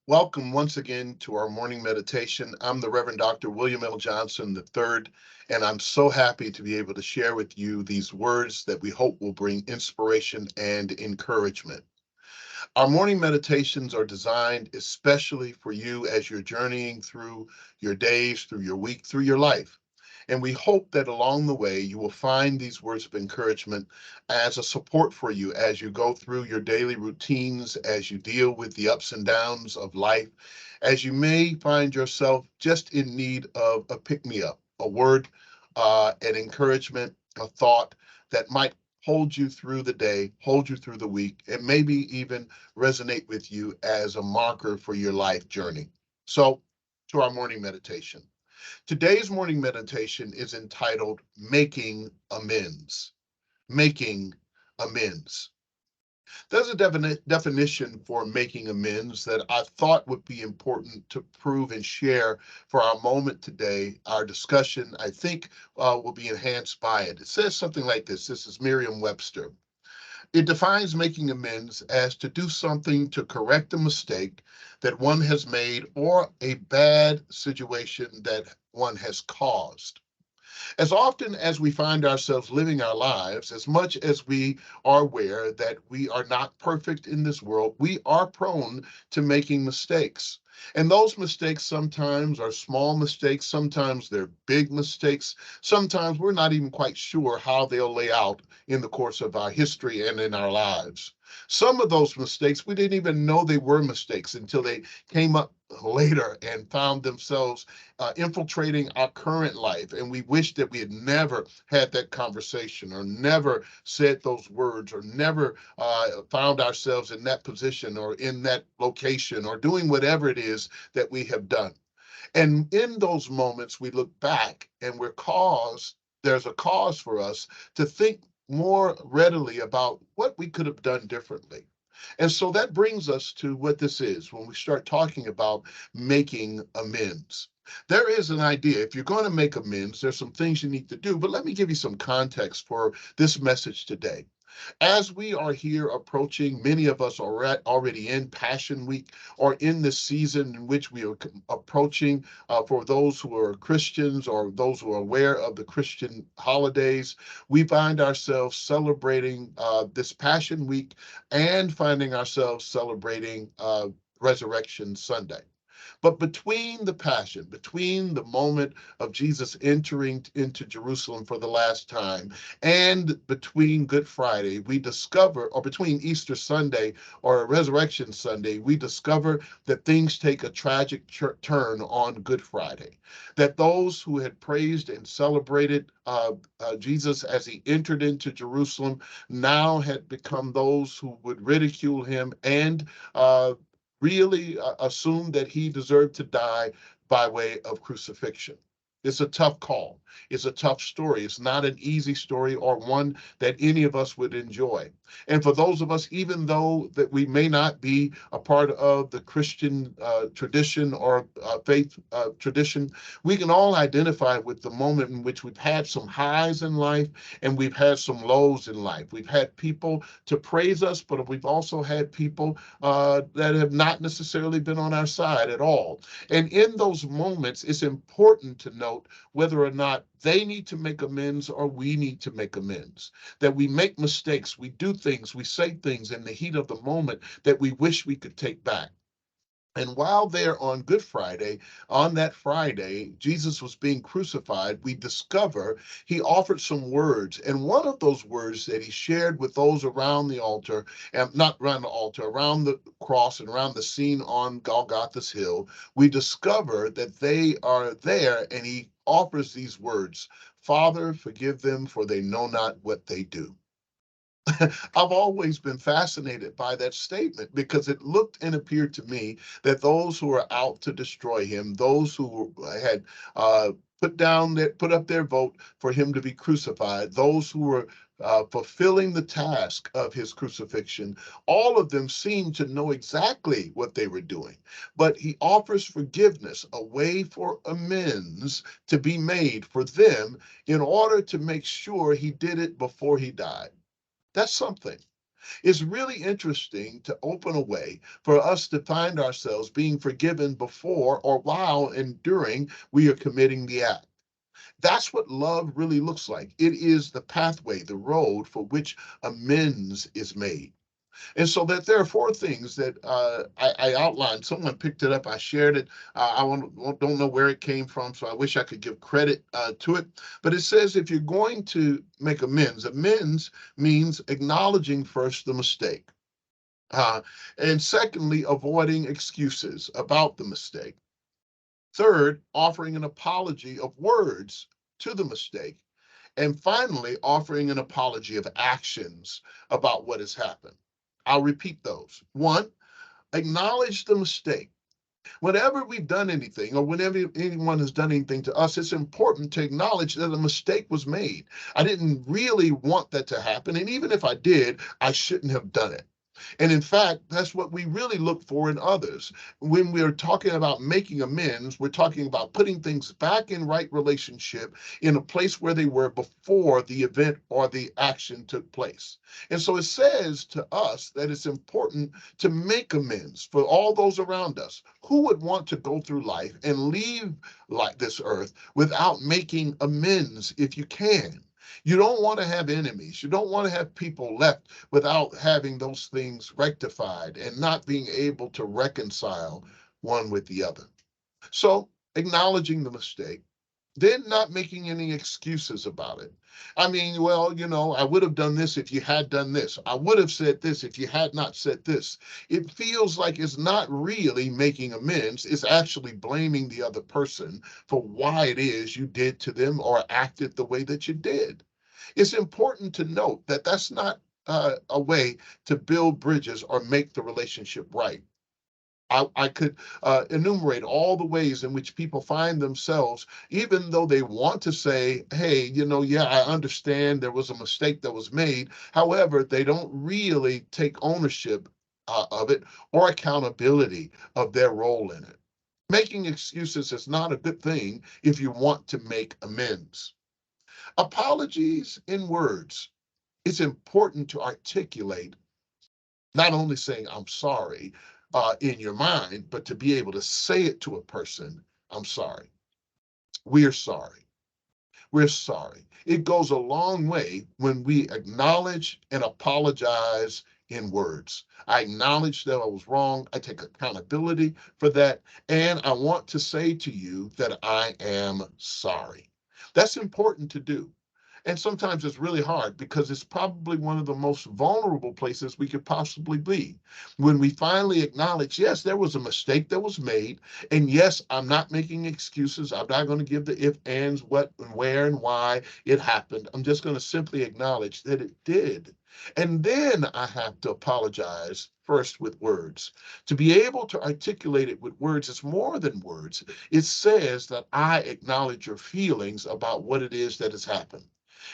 Welcome once again to our morning meditation. I'm the Reverend Dr. William L. Johnson III, and I'm so happy to be able to share with you these words that we hope will bring inspiration and encouragement. Our morning meditations are designed especially for you as you're journeying through your days, through your week, through your life. And we hope that along the way, you will find these words of encouragement as a support for you as you go through your daily routines, as you deal with the ups and downs of life, as you may find yourself just in need of a pick me up, a word, an encouragement, a thought that might hold you through the day, hold you through the week, and maybe even resonate with you as a marker for your life journey. So, to our morning meditation. Today's morning meditation is entitled Making Amends. Making Amends. There's a definition for making amends that I thought would be important to prove and share for our moment today. Our discussion, I think, will be enhanced by it. It says something like this. This is Merriam Webster. It defines making amends as to do something to correct a mistake that one has made or a bad situation that one has caused. As often as we find ourselves living our lives, as much as we are aware that we are not perfect in this world, we are prone to making mistakes. And those mistakes sometimes are small mistakes, sometimes they're big mistakes, sometimes we're not even quite sure how they'll lay out in the course of our history and in our lives. Some of those mistakes, we didn't even know they were mistakes until they came up later and found themselves infiltrating our current life. And we wish that we had never had that conversation or never said those words or never found ourselves in that position or in that location or doing whatever it is that we have done. And in those moments, we look back and there's a cause for us to think more readily about what we could have done differently. And so that brings us to what this is when we start talking about making amends. There is an idea. If you're going to make amends, there's some things you need to do. But let me give you some context for this message today. As we are here approaching, many of us are already in Passion Week or in the season in which we are approaching for those who are Christians or those who are aware of the Christian holidays. We find ourselves celebrating this Passion Week and finding ourselves celebrating Resurrection Sunday. But between the passion, between the moment of Jesus entering into Jerusalem for the last time, and between Good Friday, we discover, or between Easter Sunday or Resurrection Sunday, we discover that things take a tragic turn on Good Friday. That those who had praised and celebrated Jesus as he entered into Jerusalem now had become those who would ridicule him and really assumed that he deserved to die by way of crucifixion. It's a tough call. It's a tough story. It's not an easy story or one that any of us would enjoy. And for those of us, even though that we may not be a part of the Christian tradition or faith tradition, we can all identify with the moment in which we've had some highs in life and we've had some lows in life. We've had people to praise us, but we've also had people that have not necessarily been on our side at all. And in those moments, it's important to note whether or not they need to make amends or we need to make amends. That we make mistakes, we do things, we say things in the heat of the moment that we wish we could take back. And while there on Good Friday, on that Friday, Jesus was being crucified, we discover he offered some words. And one of those words that he shared with those around the altar, and not around the altar, around the cross and around the scene on Golgotha's Hill, we discover that they are there and he offers these words: Father, forgive them, for they know not what they do. I've always been fascinated by that statement because it looked and appeared to me that those who were out to destroy him, those who had put up their vote for him to be crucified, those who were fulfilling the task of his crucifixion, all of them seemed to know exactly what they were doing. But he offers forgiveness, a way for amends to be made for them in order to make sure he did it before he died. That's something. It's really interesting to open a way for us to find ourselves being forgiven before or while and during we are committing the act. That's what love really looks like. It is the pathway, the road for which amends is made. And so that there are four things that I outlined. Someone picked it up. I shared it. Don't know where it came from, so I wish I could give credit to it. But it says if you're going to make amends, amends means acknowledging first the mistake. And secondly, avoiding excuses about the mistake. Third, offering an apology of words to the mistake. And finally, offering an apology of actions about what has happened. I'll repeat those. One, acknowledge the mistake. Whenever we've done anything or whenever anyone has done anything to us, it's important to acknowledge that a mistake was made. I didn't really want that to happen. And even if I did, I shouldn't have done it. And in fact, that's what we really look for in others. When we're talking about making amends, we're talking about putting things back in right relationship in a place where they were before the event or the action took place. And so it says to us that it's important to make amends for all those around us. Who would want to go through life and leave like this earth without making amends if you can? You don't want to have enemies. You don't want to have people left without having those things rectified and not being able to reconcile one with the other. So, acknowledging the mistake, then not making any excuses about it. I mean, well, I would have done this if you had done this. I would have said this if you had not said this. It feels like it's not really making amends. It's actually blaming the other person for why it is you did to them or acted the way that you did. It's important to note that that's not a way to build bridges or make the relationship right. I could enumerate all the ways in which people find themselves, even though they want to say, hey, yeah, I understand there was a mistake that was made. However, they don't really take ownership of it or accountability of their role in it. Making excuses is not a good thing if you want to make amends. Apologies in words. It's important to articulate not only saying I'm sorry in your mind, but to be able to say it to a person, I'm sorry. We're sorry. We're sorry. It goes a long way when we acknowledge and apologize in words. I acknowledge that I was wrong. I take accountability for that. And I want to say to you that I am sorry. That's important to do. And sometimes it's really hard because it's probably one of the most vulnerable places we could possibly be. When we finally acknowledge, yes, there was a mistake that was made. And yes, I'm not making excuses. I'm not going to give the if, ands, what, and where, and why it happened. I'm just going to simply acknowledge that it did. And then I have to apologize first with words. To be able to articulate it with words, it's more than words. It says that I acknowledge your feelings about what it is that has happened.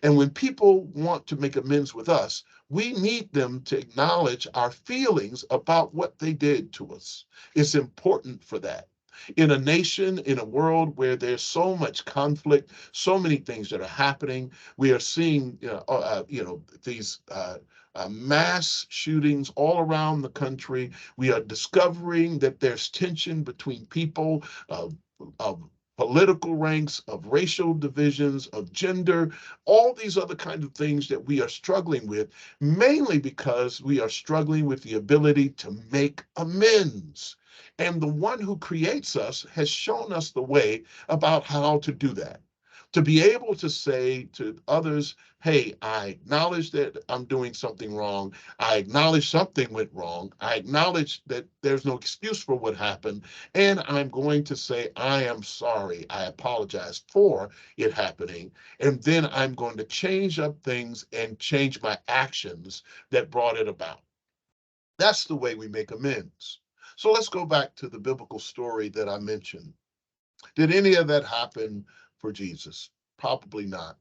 And when people want to make amends with us, we need them to acknowledge our feelings about what they did to us. It's important for that. In a nation, in a world where there's so much conflict, so many things that are happening, we are seeing, these mass shootings all around the country. We are discovering that there's tension between people of political ranks, of racial divisions, of gender, all these other kinds of things that we are struggling with, mainly because we are struggling with the ability to make amends. And the one who creates us has shown us the way about how to do that. To be able to say to others, hey, I acknowledge that I'm doing something wrong. I acknowledge something went wrong. I acknowledge that there's no excuse for what happened. And I'm going to say, I am sorry. I apologize for it happening. And then I'm going to change up things and change my actions that brought it about. That's the way we make amends. So let's go back to the biblical story that I mentioned. Did any of that happen for Jesus? Probably not.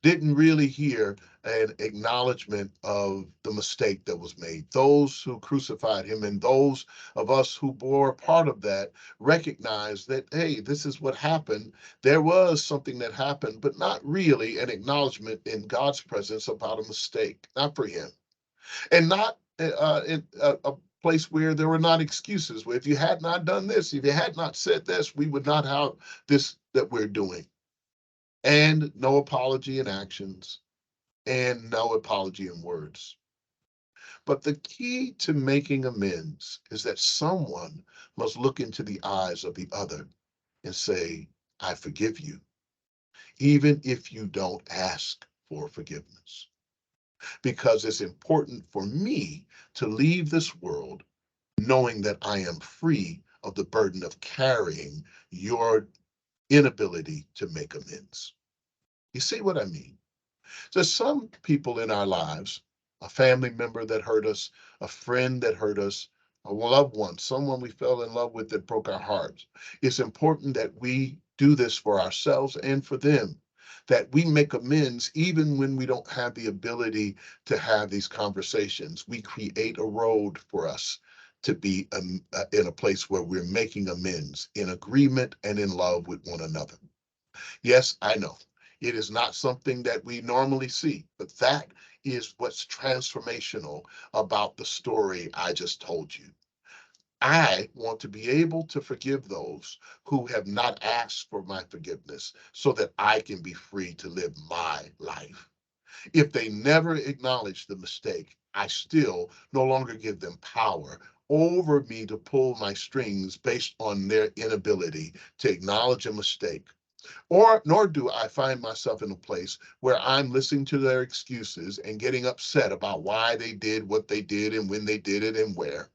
Didn't really hear an acknowledgement of the mistake that was made. Those who crucified him and those of us who bore part of that recognized that, hey, this is what happened. There was something that happened, but not really an acknowledgement in God's presence about a mistake, not for him. and not in a place where there were not excuses. Where if you had not done this, if you had not said this, we would not have this that we're doing. And no apology in actions, and no apology in words. But the key to making amends is that someone must look into the eyes of the other and say, I forgive you, even if you don't ask for forgiveness. Because it's important for me to leave this world knowing that I am free of the burden of carrying your inability to make amends. You see what I mean? There's some people in our lives, a family member that hurt us, a friend that hurt us, a loved one, someone we fell in love with that broke our hearts. It's important that we do this for ourselves and for them, that we make amends even when we don't have the ability to have these conversations. We create a road for us to be in a place where we're making amends in agreement and in love with one another. Yes, I know. It is not something that we normally see, but that is what's transformational about the story I just told you. I want to be able to forgive those who have not asked for my forgiveness so that I can be free to live my life. If they never acknowledge the mistake, I still no longer give them power over me to pull my strings based on their inability to acknowledge a mistake, or nor do I find myself in a place where I'm listening to their excuses and getting upset about why they did what they did and when they did it and where.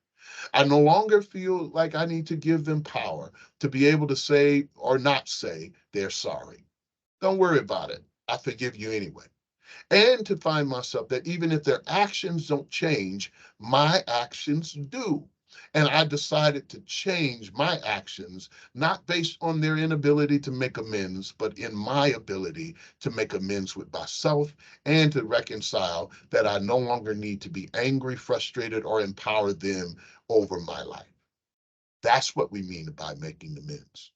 I no longer feel like I need to give them power to be able to say or not say they're sorry. Don't worry about it. I forgive you anyway, and to find myself that even if their actions don't change, my actions do. And I decided to change my actions, not based on their inability to make amends, but in my ability to make amends with myself and to reconcile that I no longer need to be angry, frustrated, or empower them over my life. That's what we mean by making amends.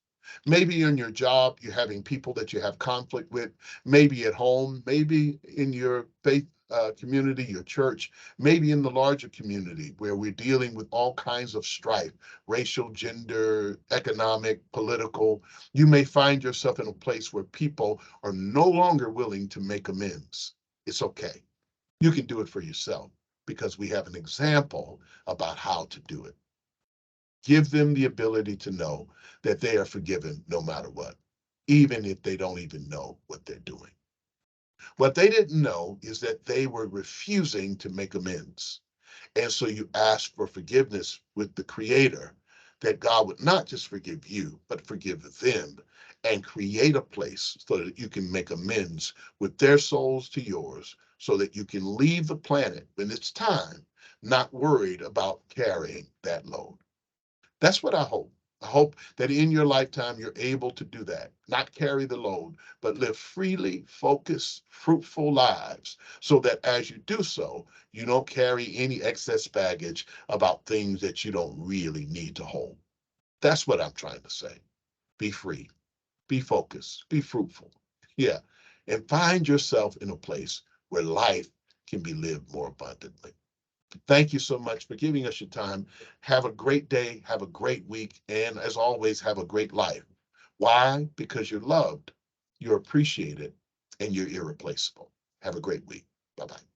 Maybe in your job, you're having people that you have conflict with, maybe at home, maybe in your faith community, your church, maybe in the larger community where we're dealing with all kinds of strife, racial, gender, economic, political. You may find yourself in a place where people are no longer willing to make amends. It's okay. You can do it for yourself because we have an example about how to do it. Give them the ability to know that they are forgiven no matter what, even if they don't even know what they're doing. What they didn't know is that they were refusing to make amends. And so you ask for forgiveness with the Creator, that God would not just forgive you, but forgive them and create a place so that you can make amends with their souls to yours, so that you can leave the planet when it's time, not worried about carrying that load. That's what I hope. I hope that in your lifetime, you're able to do that, not carry the load, but live freely, focused, fruitful lives so that as you do so, you don't carry any excess baggage about things that you don't really need to hold. That's what I'm trying to say. Be free, be focused, be fruitful. Yeah. And find yourself in a place where life can be lived more abundantly. Thank you so much for giving us your time. Have a great day, have a great week, and as always, have a great life. Why? Because you're loved, you're appreciated, and you're irreplaceable. Have a great week. Bye bye.